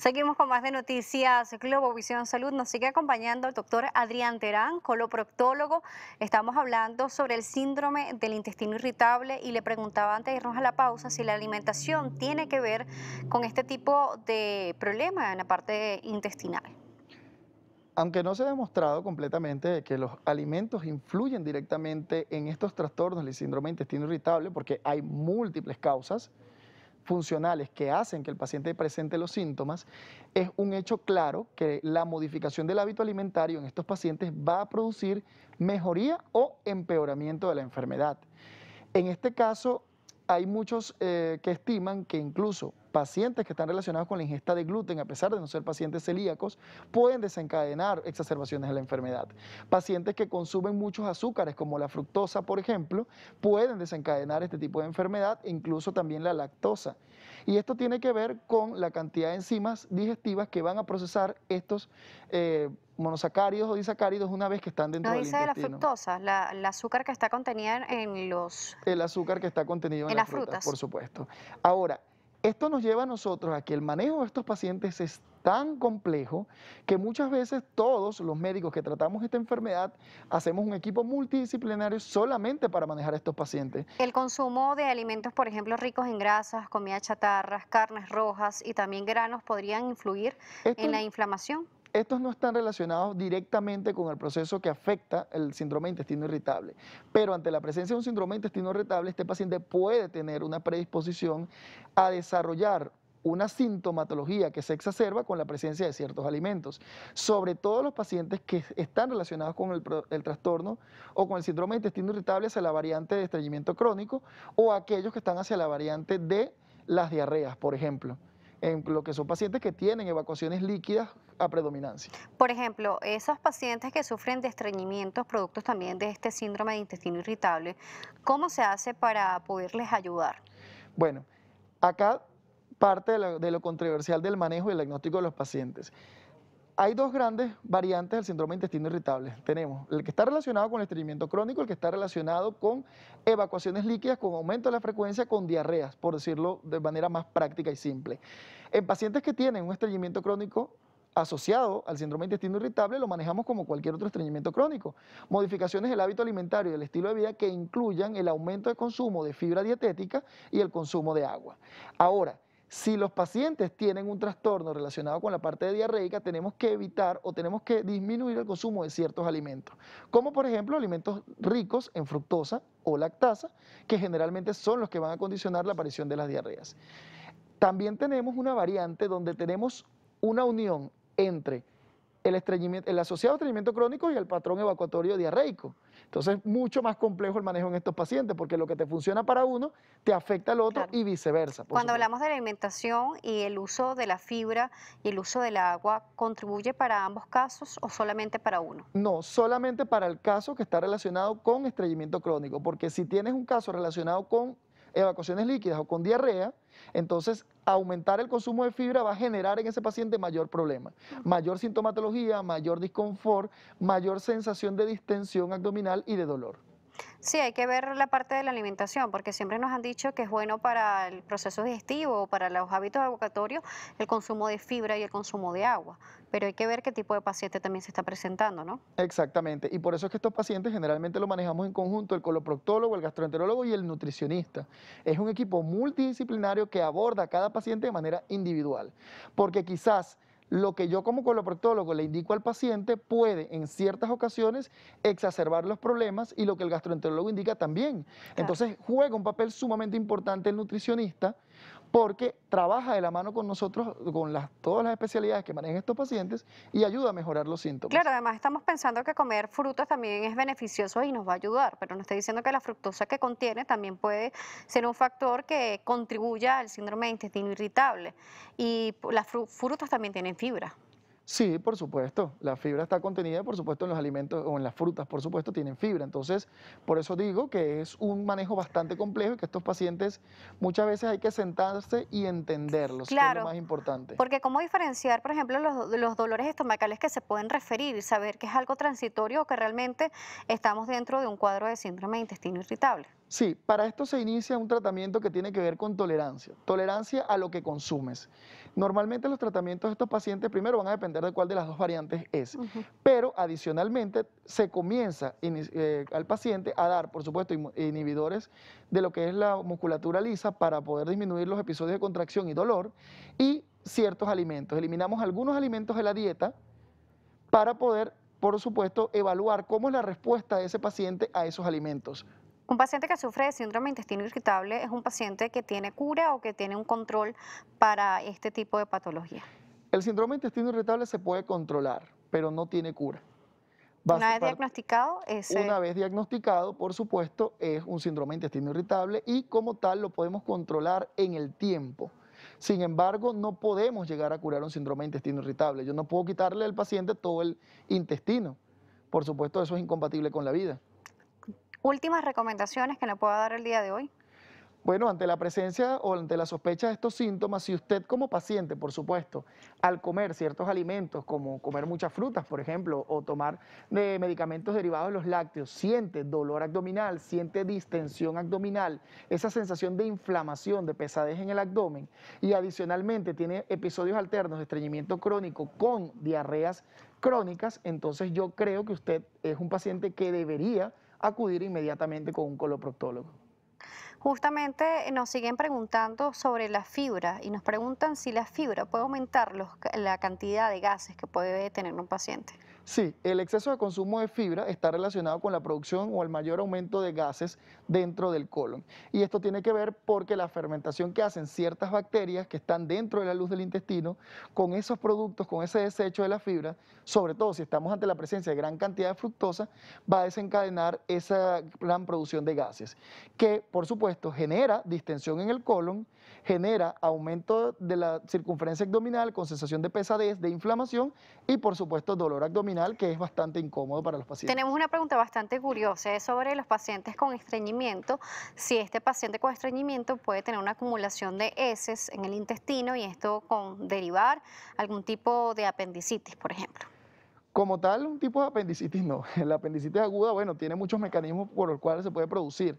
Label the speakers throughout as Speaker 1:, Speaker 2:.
Speaker 1: Seguimos con más de noticias. Globovisión Salud nos sigue acompañando el doctor Adrián Terán, coloproctólogo. Estamos hablando sobre el síndrome del intestino irritable y le preguntaba antes de irnos a la pausa si la alimentación tiene que ver con este tipo de problema en la parte intestinal.
Speaker 2: Aunque no se ha demostrado completamente que los alimentos influyen directamente en estos trastornos del síndrome de intestino irritable, porque hay múltiples causas funcionales que hacen que el paciente presente los síntomas, es un hecho claro que la modificación del hábito alimentario en estos pacientes va a producir mejoría o empeoramiento de la enfermedad. En este caso, hay muchos que estiman que incluso pacientes que están relacionados con la ingesta de gluten, a pesar de no ser pacientes celíacos, pueden desencadenar exacerbaciones de la enfermedad. Pacientes que consumen muchos azúcares, como la fructosa, por ejemplo, pueden desencadenar este tipo de enfermedad, e incluso también la lactosa. Y esto tiene que ver con la cantidad de enzimas digestivas que van a procesar estos monosacáridos o disacáridos una vez que están dentro
Speaker 1: Nos
Speaker 2: del
Speaker 1: dice de la
Speaker 2: intestino.
Speaker 1: fructosa, el azúcar que está contenida
Speaker 2: El azúcar que está contenido en
Speaker 1: en
Speaker 2: las
Speaker 1: las
Speaker 2: frutas, por
Speaker 1: frutas.
Speaker 2: supuesto. Ahora, esto nos lleva a nosotros a que el manejo de estos pacientes es tan complejo que muchas veces todos los médicos que tratamos esta enfermedad hacemos un equipo multidisciplinario solamente para manejar a estos pacientes.
Speaker 1: El consumo de alimentos, por ejemplo, ricos en grasas, comida chatarras, carnes rojas y también granos podrían influir en
Speaker 2: Estos,
Speaker 1: la inflamación.
Speaker 2: estos no están relacionados directamente con el proceso que afecta el síndrome de intestino irritable, pero ante la presencia de un síndrome de intestino irritable, este paciente puede tener una predisposición a desarrollar una sintomatología que se exacerba con la presencia de ciertos alimentos, sobre todo los pacientes que están relacionados con el trastorno o con el síndrome de intestino irritable hacia la variante de estreñimiento crónico o aquellos que están hacia la variante de las diarreas, por ejemplo, en lo que son pacientes que tienen evacuaciones líquidas a predominancia.
Speaker 1: Por ejemplo, esos pacientes que sufren de estreñimientos, productos también de este síndrome de intestino irritable, ¿cómo se hace para poderles ayudar?
Speaker 2: Bueno, acá parte de lo controversial del manejo y el diagnóstico de los pacientes. Hay dos grandes variantes del síndrome de intestino irritable. Tenemos el que está relacionado con el estreñimiento crónico, el que está relacionado con evacuaciones líquidas, con aumento de la frecuencia, con diarreas, por decirlo de manera más práctica y simple. En pacientes que tienen un estreñimiento crónico asociado al síndrome de intestino irritable, lo manejamos como cualquier otro estreñimiento crónico. Modificaciones del hábito alimentario y del estilo de vida que incluyan el aumento de consumo de fibra dietética y el consumo de agua. Ahora, si los pacientes tienen un trastorno relacionado con la parte de diarreica, tenemos que evitar o tenemos que disminuir el consumo de ciertos alimentos, como por ejemplo alimentos ricos en fructosa o lactasa, que generalmente son los que van a condicionar la aparición de las diarreas. También tenemos una variante donde tenemos una unión entre el asociado a estreñimiento crónico y el patrón evacuatorio diarreico. Entonces, es mucho más complejo el manejo en estos pacientes, porque lo que te funciona para uno te afecta al otro
Speaker 1: Claro.
Speaker 2: y viceversa, por
Speaker 1: Cuando
Speaker 2: supuesto.
Speaker 1: hablamos de la alimentación y el uso de la fibra y el uso del agua, ¿contribuye para ambos casos o solamente para uno?
Speaker 2: No, solamente para el caso que está relacionado con estreñimiento crónico, porque si tienes un caso relacionado con evacuaciones líquidas o con diarrea, entonces aumentar el consumo de fibra va a generar en ese paciente mayor problema, mayor sintomatología, mayor disconfort, mayor sensación de distensión abdominal y de dolor.
Speaker 1: Sí, hay que ver la parte de la alimentación, porque siempre nos han dicho que es bueno para el proceso digestivo o para los hábitos evocatorios el consumo de fibra y el consumo de agua, pero hay que ver qué tipo de paciente también se está presentando, ¿no?
Speaker 2: Exactamente, y por eso es que estos pacientes generalmente lo manejamos en conjunto, el coloproctólogo, el gastroenterólogo y el nutricionista. Es un equipo multidisciplinario que aborda a cada paciente de manera individual, porque quizás lo que yo como coloproctólogo le indico al paciente puede en ciertas ocasiones exacerbar los problemas y lo que el gastroenterólogo indica también.
Speaker 1: Claro.
Speaker 2: Entonces juega un papel sumamente importante el nutricionista porque trabaja de la mano con nosotros, con todas las especialidades que manejan estos pacientes y ayuda a mejorar los
Speaker 1: Claro,
Speaker 2: síntomas.
Speaker 1: además estamos pensando que comer frutas también es beneficioso y nos va a ayudar, pero nos está diciendo que la fructosa que contiene también puede ser un factor que contribuya al síndrome de intestino irritable. Y las frutas también tienen fibra.
Speaker 2: Sí, por supuesto. La fibra está contenida, por supuesto, en los alimentos o en las frutas, por supuesto, tienen fibra. Entonces, por eso digo que es un manejo bastante complejo y que estos pacientes muchas veces hay que sentarse y entenderlos, que es lo
Speaker 1: Claro,
Speaker 2: más importante.
Speaker 1: porque cómo diferenciar, por ejemplo, los dolores estomacales que se pueden referir y saber que es algo transitorio o que realmente estamos dentro de un cuadro de síndrome de intestino irritable.
Speaker 2: Sí, para esto se inicia un tratamiento que tiene que ver con tolerancia, tolerancia a lo que consumes. Normalmente los tratamientos de estos pacientes primero van a depender de cuál de las dos variantes es,
Speaker 1: Ujú.
Speaker 2: pero adicionalmente se comienza al paciente a dar, por supuesto, inhibidores de lo que es la musculatura lisa para poder disminuir los episodios de contracción y dolor y ciertos alimentos. Eliminamos algunos alimentos de la dieta para poder, por supuesto, evaluar cómo es la respuesta de ese paciente a esos alimentos.
Speaker 1: Un paciente que sufre de síndrome de intestino irritable es un paciente que tiene cura o que tiene un control para este tipo de patología.
Speaker 2: El síndrome de intestino irritable se puede controlar, pero no tiene cura. Va a
Speaker 1: Una
Speaker 2: ser
Speaker 1: vez diagnosticado,
Speaker 2: Una vez diagnosticado, por supuesto, es un síndrome de intestino irritable y como tal lo podemos controlar en el tiempo. Sin embargo, no podemos llegar a curar un síndrome de intestino irritable. Yo no puedo quitarle al paciente todo el intestino. Por supuesto, eso es incompatible con la vida.
Speaker 1: últimas recomendaciones que le pueda dar el día de hoy.
Speaker 2: Bueno, ante la presencia o ante la sospecha de estos síntomas, si usted como paciente, por supuesto, al comer ciertos alimentos, como comer muchas frutas, por ejemplo, o tomar medicamentos derivados de los lácteos, siente dolor abdominal, siente distensión abdominal, esa sensación de inflamación, de pesadez en el abdomen, y adicionalmente tiene episodios alternos de estreñimiento crónico con diarreas crónicas, entonces yo creo que usted es un paciente que debería acudir inmediatamente con un coloproctólogo.
Speaker 1: Justamente nos siguen preguntando sobre la fibra y nos preguntan si la fibra puede aumentar la cantidad de gases que puede tener un paciente.
Speaker 2: Sí, el exceso de consumo de fibra está relacionado con la producción o el mayor aumento de gases dentro del colon. Y esto tiene que ver porque la fermentación que hacen ciertas bacterias que están dentro de la luz del intestino, con esos productos, con ese desecho de la fibra, sobre todo si estamos ante la presencia de gran cantidad de fructosa, va a desencadenar esa gran producción de gases, que por supuesto genera distensión en el colon, genera aumento de la circunferencia abdominal con sensación de pesadez, de inflamación y por supuesto dolor abdominal, que es bastante incómodo para los pacientes.
Speaker 1: Tenemos una pregunta bastante curiosa, es sobre los pacientes con estreñimiento. Si este paciente con estreñimiento puede tener una acumulación de heces en el intestino y esto con derivar algún tipo de apendicitis, por ejemplo.
Speaker 2: Como tal, un tipo de apendicitis no. La apendicitis aguda, bueno, tiene muchos mecanismos por los cuales se puede producir,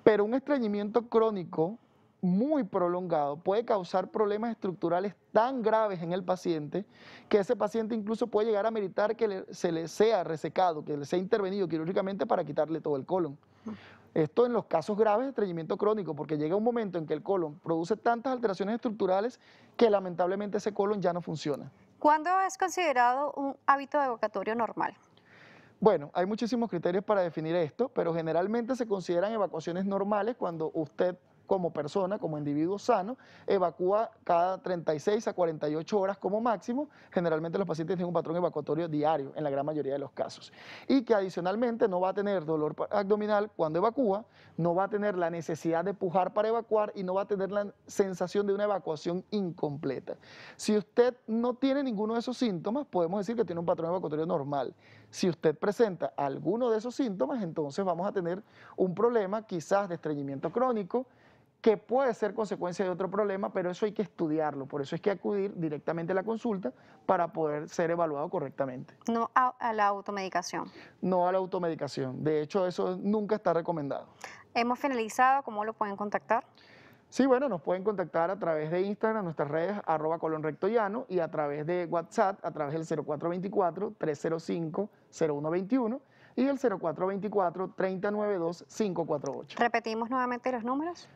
Speaker 2: pero un estreñimiento crónico muy prolongado puede causar problemas estructurales tan graves en el paciente que ese paciente incluso puede llegar a meritar que se le sea resecado, que le sea intervenido quirúrgicamente para quitarle todo el colon. Esto en los casos graves de estreñimiento crónico, porque llega un momento en que el colon produce tantas alteraciones estructurales que lamentablemente ese colon ya no funciona.
Speaker 1: ¿Cuándo es considerado un hábito evocatorio normal?
Speaker 2: Bueno, hay muchísimos criterios para definir esto, pero generalmente se consideran evacuaciones normales cuando usted como persona, como individuo sano, evacúa cada 36 a 48 horas como máximo. Generalmente los pacientes tienen un patrón evacuatorio diario en la gran mayoría de los casos. Y que adicionalmente no va a tener dolor abdominal cuando evacúa, no va a tener la necesidad de pujar para evacuar y no va a tener la sensación de una evacuación incompleta. Si usted no tiene ninguno de esos síntomas, podemos decir que tiene un patrón evacuatorio normal. Si usted presenta alguno de esos síntomas, entonces vamos a tener un problema quizás de estreñimiento crónico, que puede ser consecuencia de otro problema, pero eso hay que estudiarlo, por eso hay que acudir directamente a la consulta para poder ser evaluado correctamente.
Speaker 1: No a la automedicación.
Speaker 2: No a la automedicación, de hecho eso nunca está recomendado.
Speaker 1: Hemos finalizado, ¿cómo lo pueden contactar?
Speaker 2: Sí, bueno, nos pueden contactar a través de Instagram, nuestras redes, @colonrectollano, y a través de WhatsApp, a través del 0424-305-0121 y el 0424-392-548.
Speaker 1: Repetimos nuevamente los números.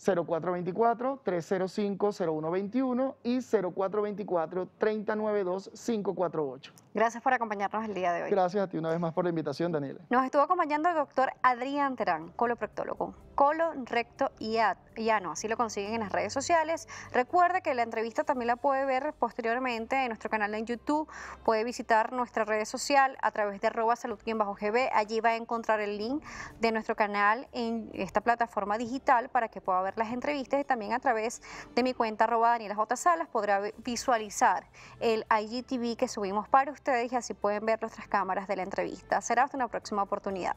Speaker 2: 0424-305-0121 y 0424-392-548.
Speaker 1: Gracias por acompañarnos el día de hoy.
Speaker 2: Gracias a ti una vez más por la invitación, Daniela.
Speaker 1: Nos estuvo acompañando el doctor Adrián Terán, coloproctólogo, colon, recto y ano, así lo consiguen en las redes sociales. Recuerde que la entrevista también la puede ver posteriormente en nuestro canal de YouTube, puede visitar nuestra red social a través de @salud_gb, allí va a encontrar el link de nuestro canal en esta plataforma digital para que pueda ver las entrevistas y también a través de mi cuenta @DanielaJSalas podrá visualizar el IGTV que subimos para ustedes y así pueden ver nuestras cámaras de la entrevista. Será hasta una próxima oportunidad.